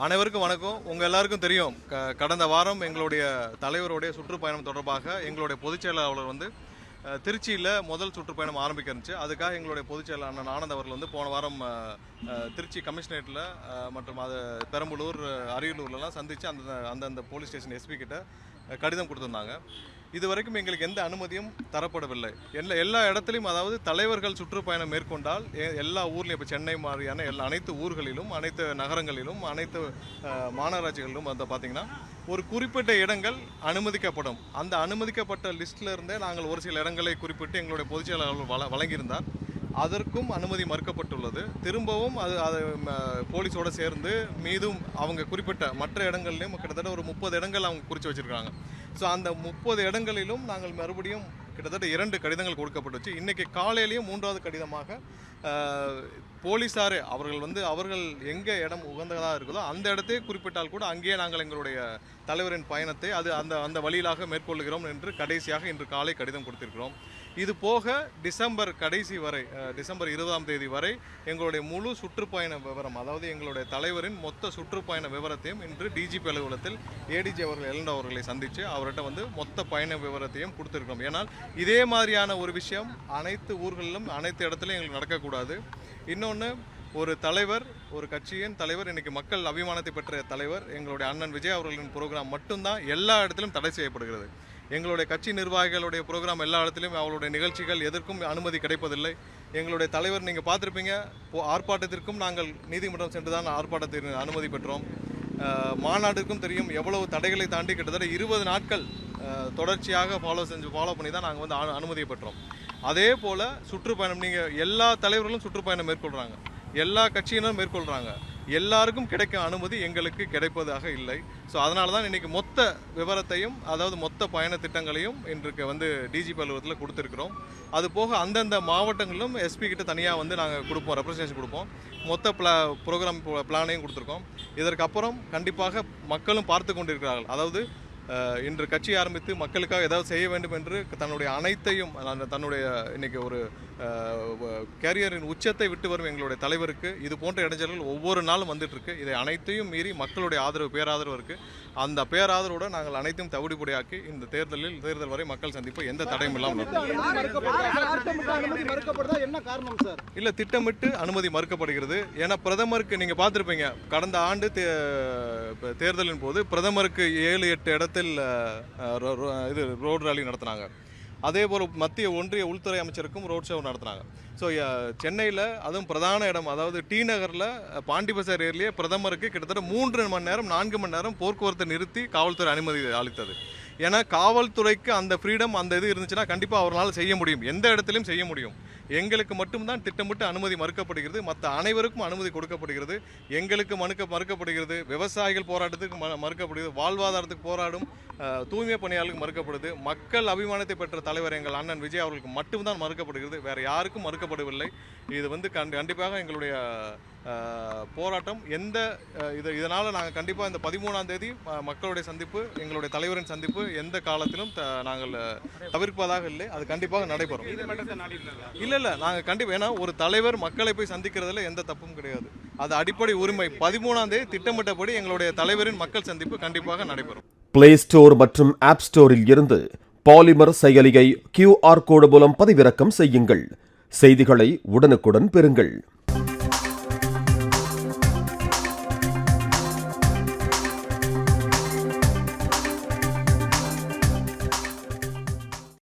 அனைவருக்கும் வணக்கம். உங்கள் எல்லாருக்கும் தெரியும், கடந்த வாரம் எங்களுடைய தலைவருடைய சுற்றுப்பயணம் தொடர்பாக எங்களுடைய பொதுச் செயலாளர் வந்து திருச்சியில் முதல் சுற்றுப்பயணம் ஆரம்பிக்க இருந்துச்சு. அதுக்காக எங்களுடைய பொதுச் செயலாளர் அண்ணன் ஆனந்த் அவர்கள் வந்து போன வாரம் திருச்சி கமிஷனரேட்டில் மற்றும் அது பெரம்பலூர் அரியலூர்லாம் சந்தித்து அந்தந்த போலீஸ் ஸ்டேஷன் எஸ்பி கிட்ட கடிதம் கொடுத்துருந்தாங்க. இது வரைக்கும் எங்களுக்கு எந்த அனுமதியும் தரப்படவில்லை. எல்லா இடத்துலையும், அதாவது தலைவர்கள் சுற்றுப்பயணம் மேற்கொண்டால் எல்லா ஊர்லையும், இப்போ சென்னை மாதிரியான அனைத்து ஊர்களிலும், அனைத்து நகரங்களிலும், அனைத்து மாநகராட்சிகளிலும் வந்து பார்த்திங்கன்னா ஒரு குறிப்பிட்ட இடங்கள் அனுமதிக்கப்படும். அந்த அனுமதிக்கப்பட்ட லிஸ்ட்டில் இருந்தே நாங்கள் ஒரு சில இடங்களை குறிப்பிட்டு எங்களுடைய பொதுச் செயலாளர் வழங்கியிருந்தார். அதற்கும் அனுமதி மறுக்கப்பட்டுள்ளது. திரும்பவும் அது போலீஸோடு சேர்ந்து மீதும் அவங்க குறிப்பிட்ட மற்ற இடங்கள்லையும் கிட்டத்தட்ட ஒரு 30 இடங்கள் அவங்க குறித்து வச்சுருக்காங்க. ஸோ அந்த 30 இடங்களிலும் நாங்கள் மறுபடியும் கிட்டத்தட்ட 2 கடிதங்கள் கொடுக்கப்பட்டுச்சு. இன்றைக்கி காலையிலையும் 3வது கடிதமாக போலீஸாரே அவர்கள் எங்கே இடம் உகந்ததாக இருக்குதோ அந்த இடத்தையே குறிப்பிட்டால் கூட அங்கேயே நாங்கள் எங்களுடைய தலைவரின் பயணத்தை அந்த வழியிலாக மேற்கொள்கிறோம் என்று கடைசியாக இன்று காலை கடிதம் கொடுத்திருக்கிறோம். இது போக டிசம்பர் கடைசி வரை, டிசம்பர் 20ஆம் தேதி வரை எங்களுடைய முழு சுற்றுப்பயண விவரம், அதாவது எங்களுடைய தலைவரின் மொத்த சுற்றுப்பயண விவரத்தையும் இன்று டிஜிபி அலுவலகத்தில் ஏடிஜி அவர்கள் எல்என்டோ அவர்களை சந்தித்து அவர்கிட்ட மொத்த பயண விவரத்தையும் கொடுத்துருக்கோம். ஏன்னால் இதே மாதிரியான ஒரு விஷயம் அனைத்து ஊர்களிலும் அனைத்து இடத்துலையும் எங்களுக்கு நடக்கக்கூடாது. இன்னொன்று, ஒரு தலைவர், ஒரு கட்சியின் தலைவர், இன்றைக்கி மக்கள் அபிமானத்தை பெற்ற தலைவர் எங்களுடைய அண்ணன் விஜய் அவர்களின் ப்ரோக்ராம் மட்டும்தான் எல்லா இடத்திலும் தடை செய்யப்படுகிறது. எங்களுடைய கட்சி நிர்வாகிகளுடைய ப்ரோக்ராம் எல்லா இடத்துலையும் அவருடைய நிகழ்ச்சிகள் எதற்கும் அனுமதி கிடைப்பதில்லை. எங்களுடைய தலைவர் நீங்கள் பார்த்துருப்பீங்க, ஆர்ப்பாட்டத்திற்கும் நாங்கள் நீதிமன்றம் சென்று தான் ஆர்ப்பாட்டத்திற்கு அனுமதி பெற்றோம். மாநாட்டிற்கும் தெரியும், எவ்வளவு தடைகளை தாண்டி கிட்டத்தட்ட 20 நாட்கள் தொடர்ச்சியாக ஃபாலோ பண்ணி தான் நாங்கள் அனுமதியை பெற்றோம். அதே போல் சுற்றுப்பயணம், நீங்கள் எல்லா தலைவர்களும் சுற்றுப்பயணம் மேற்கொள்கிறாங்க, எல்லா கட்சியினரும் மேற்கொள்கிறாங்க, எல்லாருக்கும் கிடைக்கும் அனுமதி எங்களுக்கு கிடைப்பதாக இல்லை. ஸோ அதனால தான் இன்றைக்கி மொத்த விவரத்தையும், அதாவது மொத்த பயண திட்டங்களையும் இன்றைக்கு டிஜிபி அலுவலகத்தில் கொடுத்துருக்குறோம். அது போக அந்தந்த மாவட்டங்களிலும் எஸ்பி கிட்ட தனியாக நாங்கள் கொடுப்போம், ரெப்ரசன்டேஷன் கொடுப்போம். மொத்த ப்ரோக்ராம் பிளானையும் கொடுத்துருக்கோம். இதற்கப்புறம் கண்டிப்பாக மக்களும் பார்த்து கொண்டிருக்கிறார்கள். அதாவது இன்று கட்சி ஆரம்பித்து மக்களுக்காக ஏதாவது செய்ய வேண்டும் என்று தன்னுடைய அனைத்தையும், தன்னுடைய இன்றைக்கி ஒரு கேரியரின் உச்சத்தை விட்டு வரும் எங்களுடைய தலைவருக்கு இது போன்ற இடைஞ்சல்கள் ஒவ்வொரு நாளும் வந்துட்டுருக்கு. இதை அனைத்தையும் மீறி மக்களுடைய பேராதரவு இருக்குது. அந்த பேராதரவோடு நாங்கள் அனைத்தையும் தவிடுபடியாக்கி இந்த தேர்தல் வரை மக்கள் சந்திப்பு எந்த தடையும் இல்லாமல் இல்லை, திட்டமிட்டு அனுமதி மறுக்கப்படுகிறது. ஏன்னா பிரதமருக்கு நீங்கள் பார்த்துருப்பீங்க, கடந்த ஆண்டு தேர்தலின் போது பிரதமருக்கு 7-8 இடத்தில் ரோடு ராலி நடத்தினாங்க. அதே போல் மத்திய ஒன்றிய உள்துறை அமைச்சருக்கும் ரோட் ஷோ நடத்துனாங்க. ஸோ சென்னையில், அதுவும் பிரதான இடம், அதாவது டி நகரில் பாண்டி பசார் ஏரியிலே பிரதமருக்கு கிட்டத்தட்ட 3 மணி நேரம் 4 மணி நேரம் போக்குவரத்தை நிறுத்தி காவல்துறை அனுமதி அளித்தது. ஏன்னா காவல்துறைக்கு அந்த ஃப்ரீடம், அந்த இது இருந்துச்சுன்னா கண்டிப்பாக அவரால் செய்ய முடியும், எந்த இடத்துலையும் செய்ய முடியும். எங்களுக்கு மட்டும்தான் திட்டமிட்டு அனுமதி மறுக்கப்படுகிறது, மற்ற அனைவருக்கும் அனுமதி கொடுக்கப்படுகிறது. எங்களுக்கு மறுக்கப்படுகிறது, விவசாயிகள் போராட்டத்துக்கு மறுக்கப்படுகிறது, வாழ்வாதாரத்துக்கு போராடும் தூய்மை பணியாளர்களுக்கு மறுக்கப்படுது. மக்கள் அபிமானத்தை பெற்ற தலைவர் எங்கள் அண்ணன் விஜய் அவர்களுக்கு மட்டும்தான் மறுக்கப்படுகிறது, வேறு யாருக்கும் மறுக்கப்படவில்லை. இது கண்டிப்பாக எங்களுடைய போராட்டம் இதனால் நாங்கள் கண்டிப்பாக இந்த 13ஆம் தேதி மக்களுடைய சந்திப்பு, எங்களுடைய தலைவரின் சந்திப்பு எந்த காலத்திலும் நாங்கள் தவிர்ப்பதாக இல்லை. அது கண்டிப்பாக நடைபெறும். இல்லை, நாங்கள் கண்டிப்பாக, ஏன்னா ஒரு தலைவர் மக்களை போய் சந்திக்கிறதுல எந்த தப்பும் கிடையாது. அது அடிப்படை உரிமை. 13ஆம் தேதி திட்டமிட்டபடி எங்களுடைய தலைவரின் மக்கள் சந்திப்பு கண்டிப்பாக நடைபெறும். பிளே ஸ்டோர் மற்றும் ஆப் ஸ்டோரில் இருந்து பாலிமர் செயலியை QR கோடு மூலம் பதிவிறக்கம் செய்யுங்கள். செய்திகளை உடனுக்குடன் பெறுங்கள்.